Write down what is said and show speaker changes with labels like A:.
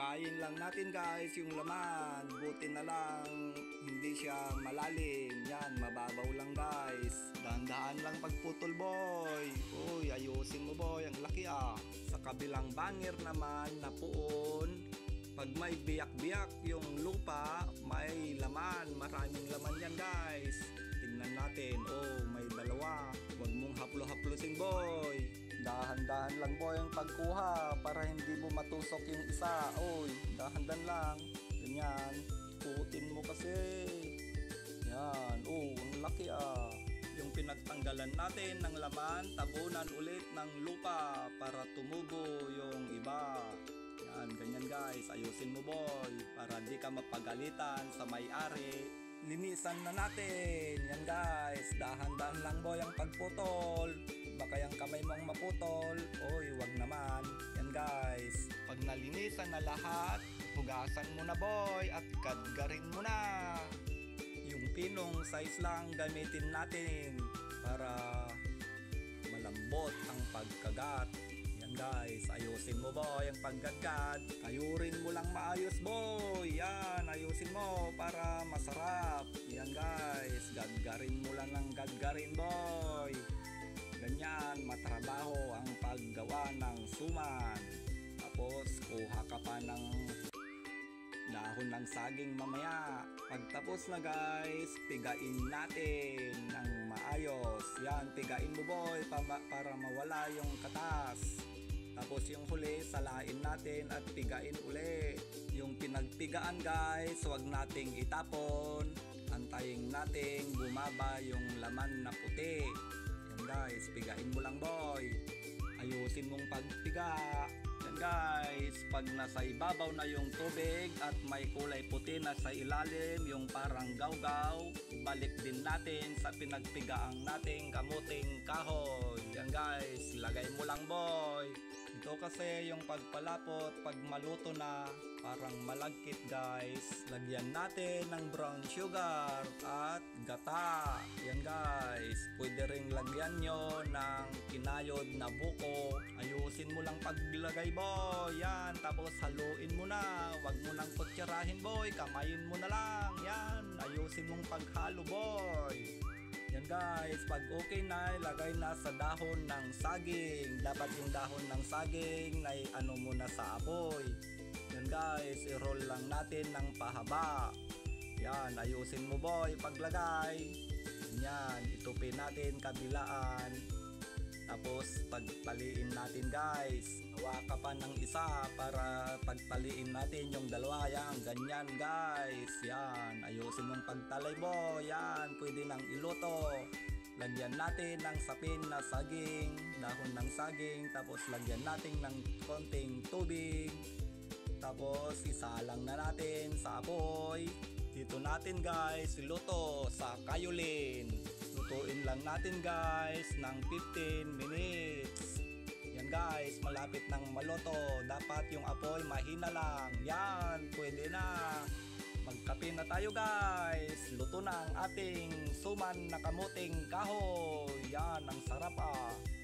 A: Hukayin lang natin guys yung laman. Buti na lang hindi siya malalim. Yan, mababaw lang guys. Dahan-dahan lang pagputol boy. Uy, ayusin mo boy, ang laki ah. Sa kabilang bangir naman na puon, pag may biyak-biyak yung lupa, may laman. Maraming laman yan guys. Tingnan natin. Oh, may dalawa. Huwag mong haplo-haplusin boy. Dahan-dahan lang boy ang pagkuha para hindi mo matusok yung isa. Oy, dahan-dahan lang. Ganyan. Ikutin mo kasi. Yan. Oh, ang laki ah. Yung pinagtanggalan natin ng laman, tabunan ulit ng lupa para tumubo yung iba. Yan, ganyan guys. Ayusin mo boy para di ka mapagalitan sa may-ari. Linisan na natin. Yan guys. Dahan-dahan lang boy ang pagputol. Baka yung kamay mong maputol. Oy, wag naman. Yan guys. Pag nalinisan na lahat, hugasan mo na boy at kadgarin mo na. Yung pinong size lang gamitin natin para malambot ang pagkagat. Yan guys, ayusin mo boy ang paggagat. Kayurin mo lang maayos boy. Yan, ayusin mo para masarap. Yan guys, gadgarin mo lang ng gadgarin boy. Ganyan, matrabaho ang paggawa ng suman. Tapos, kuha ka pa ng dahon ng saging mamaya. Pagtapos na guys, pigain natin ng maayos. Yan, pigain mo boy para mawala yung katas. Tapos yung huli, salain natin at pigain uli. Yung pinagpigaan guys, huwag nating itapon. Antayin nating bumaba yung laman na puti. Guys, pigain mo lang boy. Ayusin mong pagpiga. Yan guys, pag nasa ibabaw na yung tubig at may kulay puti na sa ilalim, yung parang gawgaw, balik din natin sa pinagpigaang nating kamuting kahoy. Yan guys, lagay mo lang boy. Ito kasi yung pagpalapot, pag maluto na, parang malagkit guys. Lagyan natin ng brown sugar at gata. Yan guys. Pwede ring lagyan nyo ng kinayod na buko. Ayusin mo lang paglagay boy. Yan. Tapos haluin mo na. Huwag mo nang kutsarahin boy. Kamayin mo na lang. Yan. Ayusin mong paghalo boy. Yan guys, pag okay na, ilagay na sa dahon ng saging. Dapat yung dahon ng saging na ano muna sa apoy. Yan guys, i-roll lang natin ng pahaba. Yan, ayusin mo boy paglagay. Yan, itupin natin kabilaan. Tapos pagtaliin natin guys. Gawa ka pa ng isa para pagtaliin natin yung dalawa. Yan, ganyan guys. Yan, ayusin mong pagtalay boy. Yan, pwede nang iluto. Lagyan natin ng sapin na saging, dahon ng saging. Tapos lagyan natin ng konting tubig. Tapos isalang na natin sa apoy. Dito natin guys iluto sa kayulin. Lutuin lang natin guys ng 15 minutes. Yan guys, malapit nang maluto. Dapat yung apoy mahina lang. Yan, pwede na. Magkape na tayo guys. Luto na ang ating suman na kamuting kahoy. Yan, ang sarap ah.